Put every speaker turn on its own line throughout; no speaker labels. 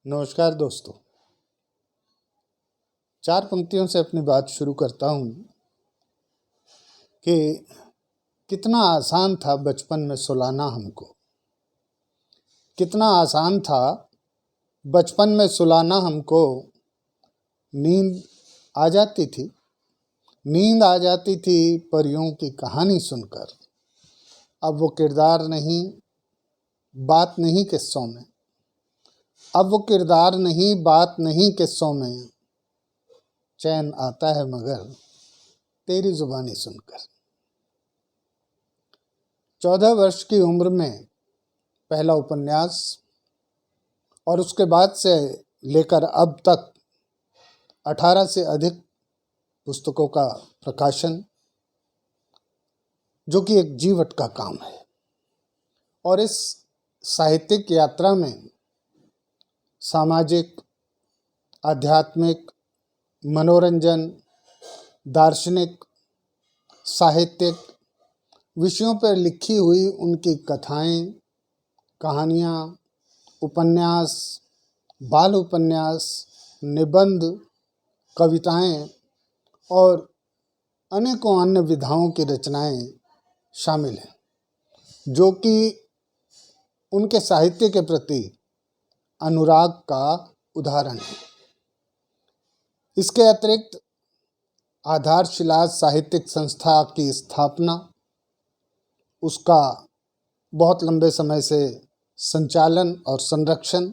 नमस्कार दोस्तों। 4 पंक्तियों से अपनी बात शुरू करता हूँ कि कितना आसान था बचपन में सुलाना हमको। कितना आसान था बचपन में सुलाना हमको। नींद आ जाती थी, नींद आ जाती थी परियों की कहानी सुनकर। अब वो किरदार नहीं, बात नहीं किस्सों में। अब वो किरदार नहीं, बात नहीं किस्सों में। चैन आता है मगर तेरी जुबानी सुनकर। 14 वर्ष की उम्र में पहला उपन्यास और उसके बाद से लेकर अब तक 18 से अधिक पुस्तकों का प्रकाशन, जो कि एक जीवट का काम है। और इस साहित्यिक यात्रा में सामाजिक, आध्यात्मिक, मनोरंजन, दार्शनिक, साहित्यिक विषयों पर लिखी हुई उनकी कथाएं, कहानियाँ, उपन्यास, बाल उपन्यास, निबंध, कविताएं और अनेकों अन्य विधाओं की रचनाएं शामिल हैं, जो कि उनके साहित्य के प्रति अनुराग का उदाहरण है। इसके अतिरिक्त आधारशिला साहित्यिक संस्था की स्थापना, उसका बहुत लंबे समय से संचालन और संरक्षण,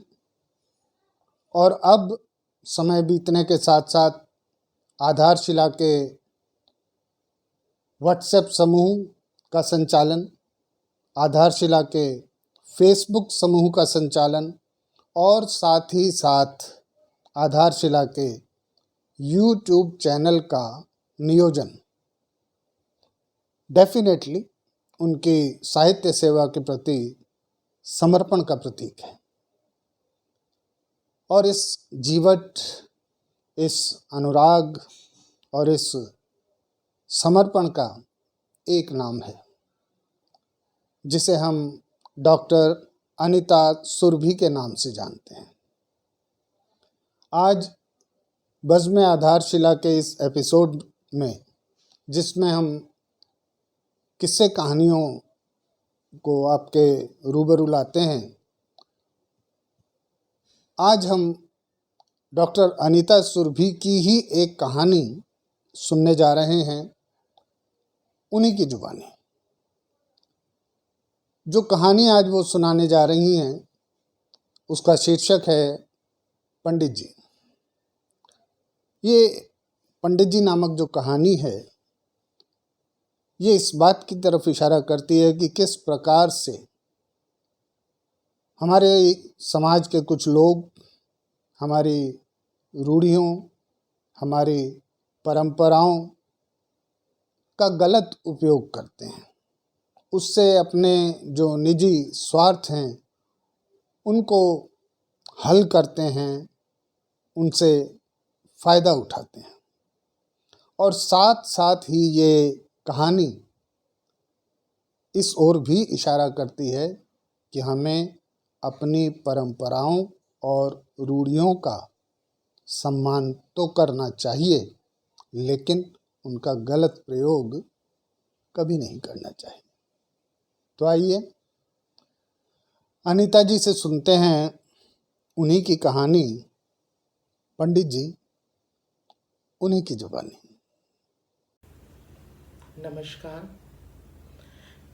और अब समय बीतने के साथ साथ आधारशिला के व्हाट्सएप समूह का संचालन, आधारशिला के फेसबुक समूह का संचालन और साथ ही साथ आधारशिला के यूट्यूब चैनल का नियोजन डेफिनेटली उनकी साहित्य सेवा के प्रति समर्पण का प्रतीक है। और इस जीवट, इस अनुराग और इस समर्पण का एक नाम है, जिसे हम डॉक्टर अनीता सुरभि के नाम से जानते हैं। आज बज़्म आधारशिला के इस एपिसोड में, जिसमें हम किस्से कहानियों को आपके रूबरू लाते हैं, आज हम डॉक्टर अनीता सुरभि की ही एक कहानी सुनने जा रहे हैं, उन्हीं की जुबानी। जो कहानी आज वो सुनाने जा रही हैं, उसका शीर्षक है पंडित जी। ये पंडित जी नामक जो कहानी है, ये इस बात की तरफ इशारा करती है कि किस प्रकार से हमारे समाज के कुछ लोग हमारी रूढ़ियों, हमारी परंपराओं का गलत उपयोग करते हैं। उससे अपने जो निजी स्वार्थ हैं उनको हल करते हैं, उनसे फ़ायदा उठाते हैं। और साथ साथ ही ये कहानी इस ओर भी इशारा करती है कि हमें अपनी परंपराओं और रूढ़ियों का सम्मान तो करना चाहिए, लेकिन उनका गलत प्रयोग कभी नहीं करना चाहिए। तो आइए अनीता जी से सुनते हैं उन्हीं की कहानी, पंडित जी, उन्हीं की जुबानी।
नमस्कार।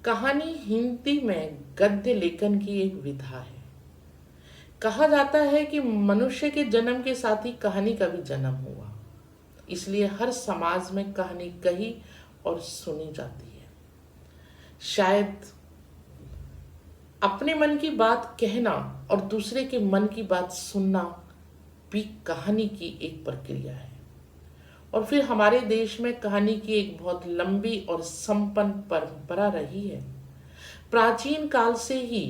कहानी हिंदी में गद्य लेखन की एक विधा है। कहा जाता है कि मनुष्य के जन्म के साथ ही कहानी का भी जन्म हुआ, इसलिए हर समाज में कहानी कही और सुनी जाती है। शायद अपने मन की बात कहना और दूसरे के मन की बात सुनना भी कहानी की एक प्रक्रिया है। और फिर हमारे देश में कहानी की एक बहुत लंबी और संपन्न परंपरा रही है। प्राचीन काल से ही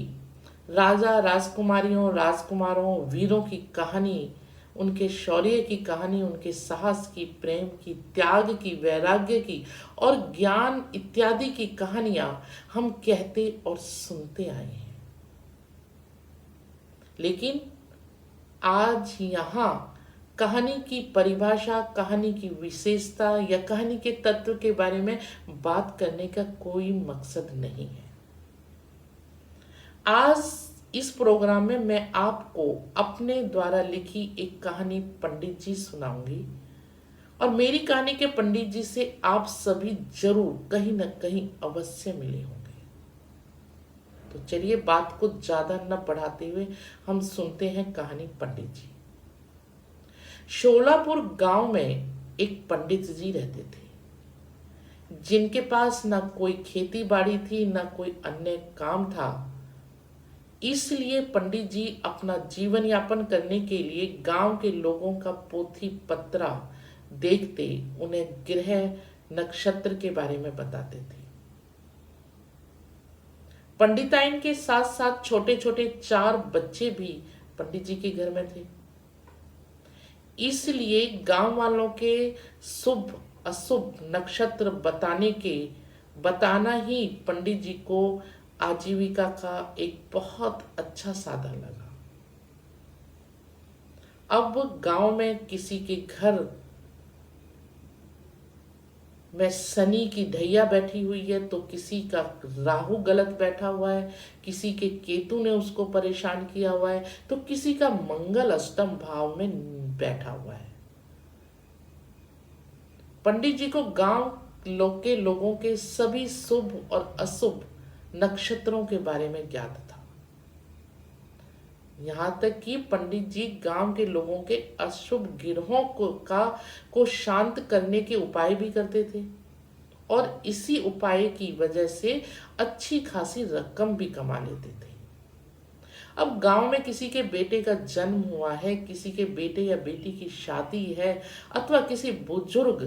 राजा, राजकुमारियों, राजकुमारों, वीरों की कहानी, उनके शौर्य की कहानी, उनके साहस की, प्रेम की, त्याग की, वैराग्य की और ज्ञान इत्यादि की कहानियां हम कहते और सुनते आए हैं। लेकिन आज यहाँ कहानी की परिभाषा, कहानी की विशेषता या कहानी के तत्व के बारे में बात करने का कोई मकसद नहीं है। आज इस प्रोग्राम में मैं आपको अपने द्वारा लिखी एक कहानी पंडित जी सुनाऊंगी और मेरी कहानी के पंडित जी से आप सभी जरूर कहीं न कहीं अवश्य मिले होंगे। तो चलिए बात को ज्यादा न बढ़ाते हुए हम सुनते हैं कहानी पंडित जी। शोलापुर गांव में एक पंडित जी रहते थे जिनके पास ना कोई खेती बाड़ी थी, ना कोई अन्य काम था। इसलिए पंडित जी अपना जीवन यापन करने के लिए गांव के लोगों का पोथी पत्रा देखते उन्हें ग्रह नक्षत्र के बारे में बताते थे। पंडिताइन के साथ साथ छोटे छोटे 4 बच्चे भी पंडित जी के घर में थे। इसलिए गांव वालों के शुभ अशुभ नक्षत्र बताना ही पंडित जी को आजीविका का एक बहुत अच्छा साधन लगा। अब गांव में किसी के घर में शनि की ढैया बैठी हुई है, तो किसी का राहु गलत बैठा हुआ है, किसी के केतु ने उसको परेशान किया हुआ है, तो किसी का मंगल अष्टम भाव में बैठा हुआ है। पंडित जी को गांव के लोगों के सभी शुभ और अशुभ नक्षत्रों के बारे में ज्ञात था। यहां तक कि पंडित जी गांव के लोगों के अशुभ गिरहों को शांत करने के उपाय भी करते थे और इसी उपाय की वजह से अच्छी खासी रकम भी कमा लेते थे। अब गांव में किसी के बेटे का जन्म हुआ है, किसी के बेटे या बेटी की शादी है अथवा किसी बुजुर्ग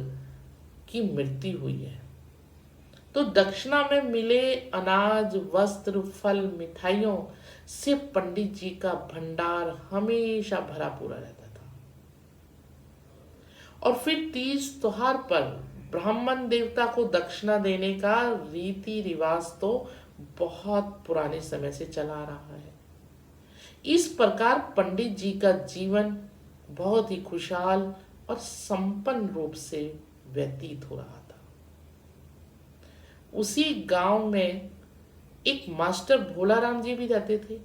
की मृत्यु हुई है, तो दक्षिणा में मिले अनाज, वस्त्र, फल, मिठाइयों से पंडित जी का भंडार हमेशा भरा पूरा रहता था। और फिर तीज त्योहार पर ब्राह्मण देवता को दक्षिणा देने का रीति रिवाज तो बहुत पुराने समय से चला आ रहा है। इस प्रकार पंडित जी का जीवन बहुत ही खुशहाल और संपन्न रूप से व्यतीत हो रहा था। उसी गांव में एक मास्टर भोलाराम जी भी रहते थे।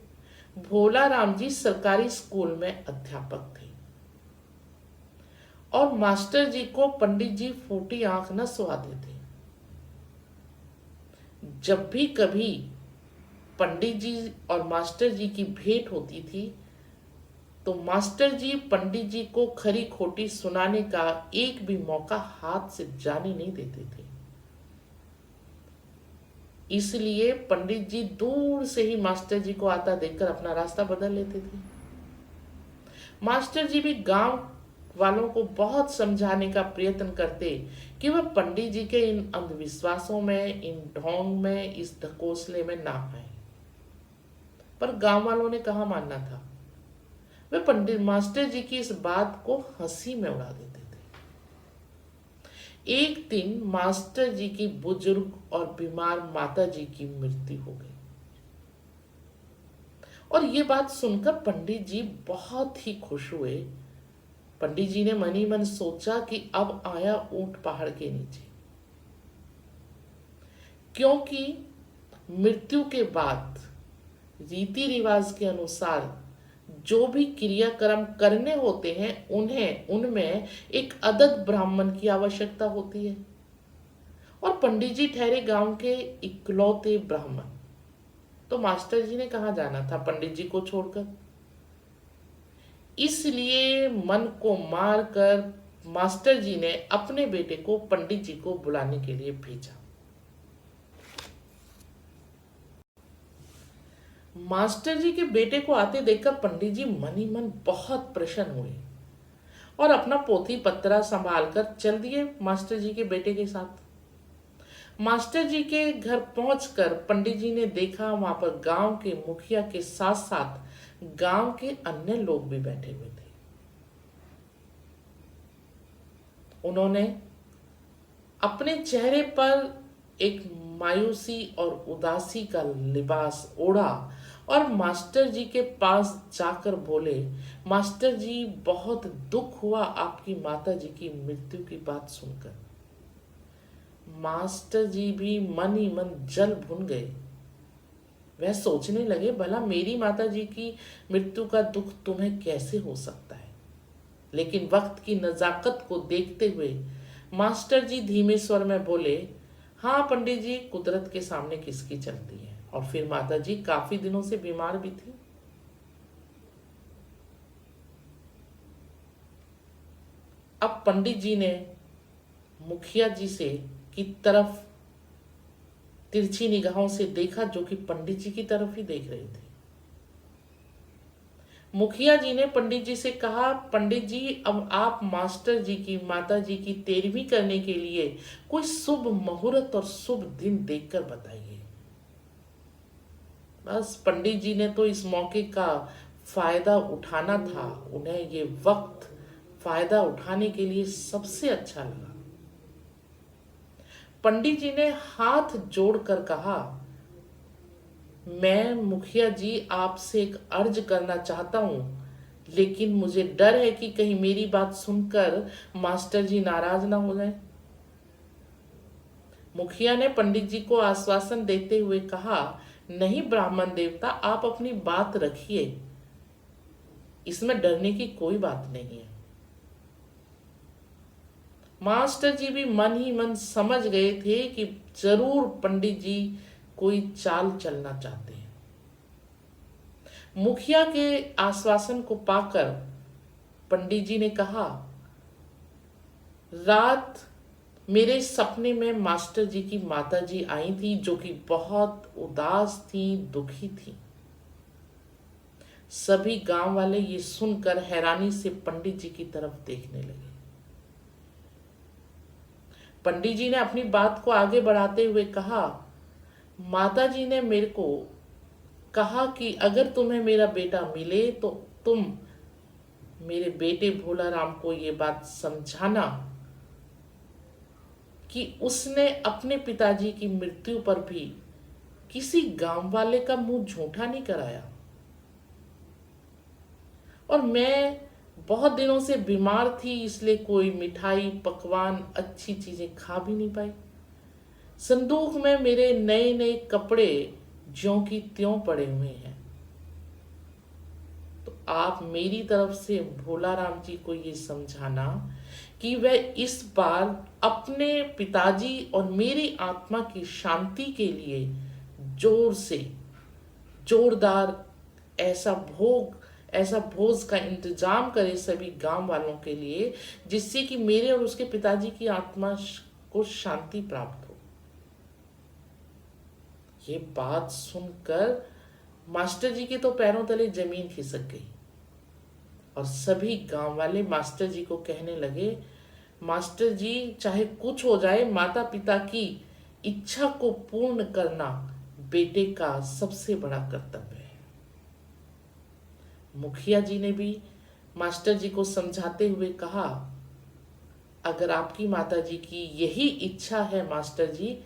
भोलाराम जी सरकारी स्कूल में अध्यापक थे और मास्टर जी को पंडित जी फूटी आंख न सुहाते थे। जब भी कभी पंडित जी और मास्टर जी की भेंट होती थी तो मास्टर जी पंडित जी को खरी खोटी सुनाने का एक भी मौका हाथ से जाने नहीं देते थे। इसलिए पंडित जी दूर से ही मास्टर जी को आता देखकर अपना रास्ता बदल लेते थे। मास्टर जी भी गांव वालों को बहुत समझाने का प्रयत्न करते कि वह पंडित जी के इन अंधविश्वासों में, इन ढोंग में, इस ढकोसले में ना आए, पर गांव वालों ने कहा मानना था। वे पंडित मास्टर जी की इस बात को हंसी में उड़ा देते थे। एक दिन मास्टर जी की बुजुर्ग और बीमार माता जी की मृत्यु हो गई और ये बात सुनकर पंडित जी बहुत ही खुश हुए। पंडित जी ने मन ही मन सोचा कि अब आया ऊंट पहाड़ के नीचे, क्योंकि मृत्यु के बाद रीति रिवाज के अनुसार जो भी क्रियाक्रम करने होते हैं उनमें एक अदद ब्राह्मण की आवश्यकता होती है और पंडित जी ठहरे गांव के इकलौते ब्राह्मण, तो मास्टर जी ने कहाँ जाना था पंडित जी को छोड़कर। इसलिए मन को मारकर मास्टर जी ने अपने बेटे को पंडित जी को बुलाने के लिए भेजा। मास्टर जी के बेटे को आते देखकर पंडित जी मन ही मन बहुत प्रसन्न हुए और अपना पोथी पत्रा संभालकर चल दिए मास्टर जी के बेटे के साथ। मास्टर जी के घर पहुंचकर पंडित जी ने देखा वहां पर गांव के मुखिया के साथ साथ गांव के अन्य लोग भी बैठे हुए थे। उन्होंने अपने चेहरे पर एक मायूसी और उदासी का लिबास ओढ़ा और मास्टर जी के पास जाकर बोले, मास्टर जी, बहुत दुख हुआ आपकी माता जी की मृत्यु की बात सुनकर। मास्टर जी भी मन ही मन जल भुन गए। वह सोचने लगे, भला मेरी माता जी की मृत्यु का दुख तुम्हें कैसे हो सकता है। लेकिन वक्त की नजाकत को देखते हुए मास्टर जी धीमे स्वर में बोले, हाँ पंडित जी, कुदरत के सामने किसकी चलती है। और फिर माता जी काफी दिनों से बीमार भी थी। अब पंडित जी ने मुखिया जी से की तरफ तिरछी निगाहों से देखा, जो कि पंडित जी की तरफ ही देख रहे थे। मुखिया जी ने पंडित जी से कहा, पंडित जी, अब आप मास्टर जी की माता जी की 13वीं करने के लिए कोई शुभ मुहूर्त और शुभ दिन देखकर बताइए। बस पंडित जी ने तो इस मौके का फायदा उठाना था। उन्हें ये वक्त फायदा उठाने के लिए सबसे अच्छा लगा। पंडित जी ने हाथ जोड़कर कहा, मैं मुखिया जी आपसे एक अर्ज करना चाहता हूं, लेकिन मुझे डर है कि कहीं मेरी बात सुनकर मास्टर जी नाराज ना हो जाए। मुखिया ने पंडित जी को आश्वासन देते हुए कहा, नहीं ब्राह्मण देवता, आप अपनी बात रखिए, इसमें डरने की कोई बात नहीं है। मास्टर जी भी मन ही मन समझ गए थे कि जरूर पंडित जी कोई चाल चलना चाहते हैं। मुखिया के आश्वासन को पाकर पंडित जी ने कहा, रात मेरे सपने में मास्टर जी की माता जी आई थी, जो कि बहुत उदास थी, दुखी थी। सभी गांव वाले ये सुनकर हैरानी से पंडित जी की तरफ देखने लगे। पंडित जी ने अपनी बात को आगे बढ़ाते हुए कहा, माता जी ने मेरे को कहा कि अगर तुम्हें मेरा बेटा मिले तो तुम मेरे बेटे भोला राम को ये बात समझाना कि उसने अपने पिताजी की मृत्यु पर भी किसी गांव वाले का मुंह झूठा नहीं कराया। और मैं बहुत दिनों से बीमार थी, इसलिए कोई मिठाई पकवान अच्छी चीजें खा भी नहीं पाई। संदूक में मेरे नए नए कपड़े ज्यों की त्यों पड़े हुए हैं। तो आप मेरी तरफ से भोला राम जी को ये समझाना कि वह इस बार अपने पिताजी और मेरी आत्मा की शांति के लिए जोर से जोरदार ऐसा भोज का इंतजाम करे सभी गांव वालों के लिए, जिससे कि मेरे और उसके पिताजी की आत्मा को शांति प्राप्त हो। ये बात सुनकर मास्टर जी के तो पैरों तले जमीन खिसक गई और सभी गांव वाले मास्टर जी को कहने लगे, मास्टर जी, चाहे कुछ हो जाए, माता पिता की इच्छा को पूर्ण करना बेटे का सबसे बड़ा कर्तव्य है। मुखिया जी ने भी मास्टर जी को समझाते हुए कहा, अगर आपकी माता जी की यही इच्छा है मास्टर जी,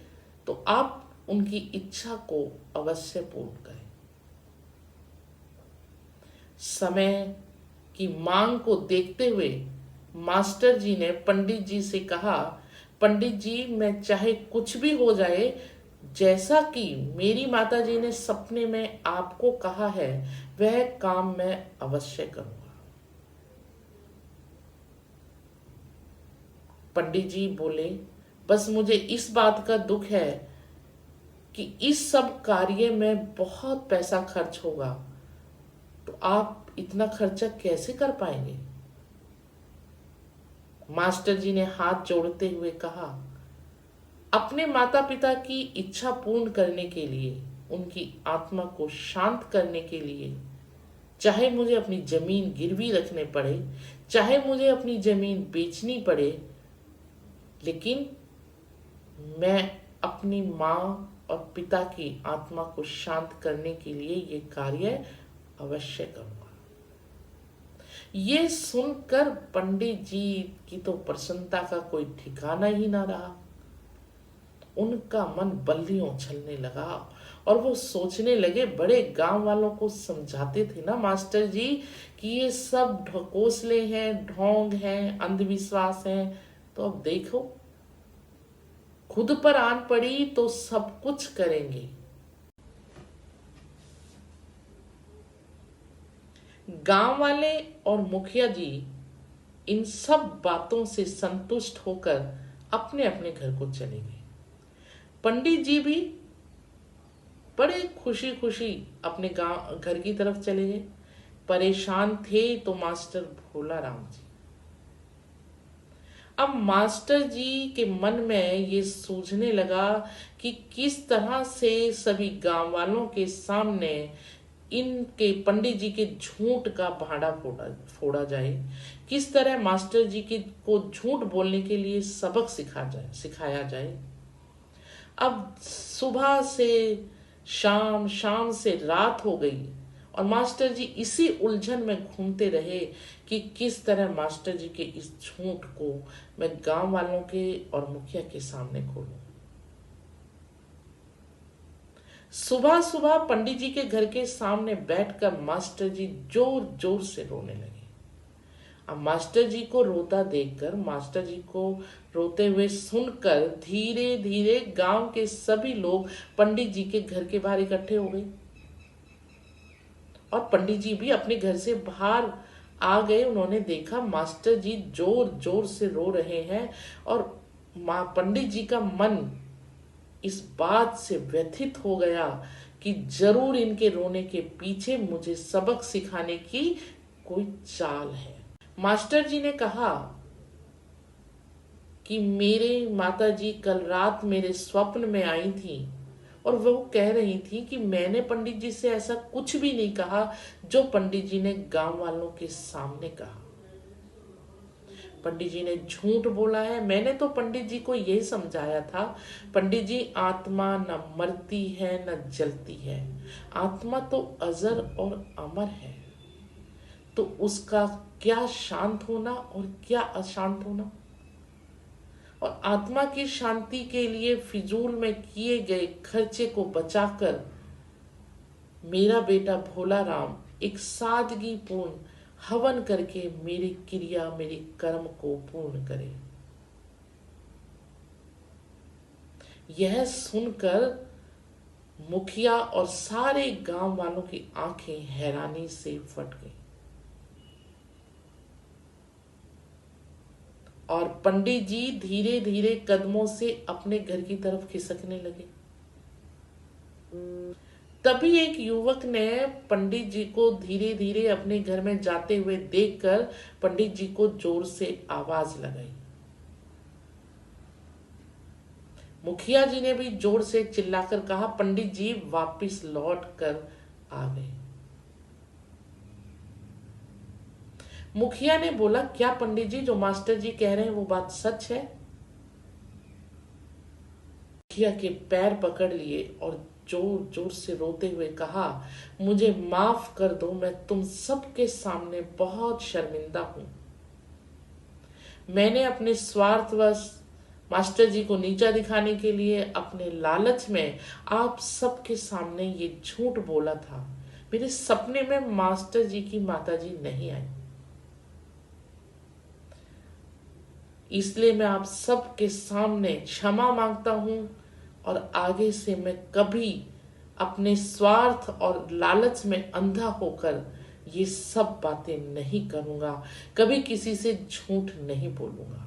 तो आप उनकी इच्छा को अवश्य पूर्ण करें। समय की मांग को देखते हुए मास्टर जी ने पंडित जी से कहा, पंडित जी, मैं चाहे कुछ भी हो जाए, जैसा कि मेरी माता जी ने सपने में आपको कहा है, वह काम मैं अवश्य करूंगा। पंडित जी बोले, बस मुझे इस बात का दुख है कि इस सब कार्य में बहुत पैसा खर्च होगा, तो आप इतना खर्चा कैसे कर पाएंगे। मास्टर जी ने हाथ जोड़ते हुए कहा, अपने माता पिता की इच्छा पूर्ण करने के लिए, उनकी आत्मा को शांत करने के लिए, चाहे मुझे अपनी जमीन गिरवी रखने पड़े, चाहे मुझे अपनी जमीन बेचनी पड़े, लेकिन मैं अपनी माँ और पिता की आत्मा को शांत करने के लिए ये कार्य अवश्य करूंगा। ये सुनकर पंडित जी की तो प्रसन्नता का कोई ठिकाना ही ना रहा। उनका मन बल्लियों उछलने लगा और वो सोचने लगे, बड़े गांव वालों को समझाते थे ना मास्टर जी कि ये सब ढकोसले हैं, ढोंग हैं, अंधविश्वास हैं, तो अब देखो खुद पर आन पड़ी तो सब कुछ करेंगे। गांव वाले और मुखिया जी इन सब बातों से संतुष्ट होकर अपने अपने घर को चले गए। पंडित जी भी बड़े खुशी खुशी अपने गांव घर की तरफ चले गए। परेशान थे तो मास्टर भोला राम जी। अब मास्टर जी के मन में ये सूझने लगा कि किस तरह से सभी गांव वालों के सामने इनके पंडित जी के झूठ का भाड़ा फोड़ा जाए, किस तरह मास्टर जी को झूठ बोलने के लिए सबक सिखाया जाए। अब सुबह से शाम, शाम से रात हो गई और मास्टर जी इसी उलझन में घूमते रहे कि किस तरह मास्टर जी के इस झूठ को मैं गांव वालों के और मुखिया के सामने खोलूं। सुबह सुबह पंडित जी के घर के सामने बैठकर मास्टर जी जोर जोर से रोने लगे। अब मास्टर जी को रोता देखकर, मास्टर जी को रोते हुए सुनकर धीरे धीरे गांव के सभी लोग पंडित जी के घर के बाहर इकट्ठे हो गए और पंडित जी भी अपने घर से बाहर आ गए। उन्होंने देखा मास्टर जी जोर जोर से रो रहे हैं और पंडित जी का मन इस बात से व्यथित हो गया कि जरूर इनके रोने के पीछे मुझे सबक सिखाने की कोई चाल है। मास्टर जी ने कहा कि मेरे माता जी कल रात मेरे स्वप्न में आई थी और वो कह रही थी कि मैंने पंडित जी से ऐसा कुछ भी नहीं कहा जो पंडित जी ने गांव वालों के सामने कहा। पंडित जी ने झूठ बोला है। मैंने तो पंडित जी को यही समझाया था, पंडित जी आत्मा न मरती है न जलती है, आत्मा तो अजर और अमर है, तो उसका क्या शांत होना और क्या अशांत होना। और आत्मा की शांति के लिए फिजूल में किए गए खर्चे को बचाकर मेरा बेटा भोला राम एक सादगी पूर्ण हवन करके मेरी क्रिया, मेरे कर्म को पूर्ण करे। यह सुनकर मुखिया और सारे गांव वालों की आंखें हैरानी से फट गई और पंडित जी धीरे धीरे कदमों से अपने घर की तरफ खिसकने लगे। तभी एक युवक ने पंडित जी को धीरे धीरे अपने घर में जाते हुए देखकर पंडित जी को जोर से आवाज लगाई। मुखिया जी ने भी जोर से चिल्लाकर कहा, पंडित जी वापस लौट कर आ गए। मुखिया ने बोला, क्या पंडित जी जो मास्टर जी कह रहे हैं वो बात सच है? मुखिया के पैर पकड़ लिए और जोर जोर से रोते हुए कहा, मुझे माफ कर दो, मैं तुम सबके सामने बहुत शर्मिंदा हूं। मैंने अपने स्वार्थवश मास्टर जी को नीचा दिखाने के लिए अपने लालच में आप सबके सामने ये झूठ बोला था। मेरे सपने में मास्टर जी की माता जी नहीं आई, इसलिए मैं आप सबके सामने क्षमा मांगता हूं और आगे से मैं कभी अपने स्वार्थ और लालच में अंधा होकर ये सब बातें नहीं करूंगा, कभी किसी से झूठ नहीं बोलूंगा।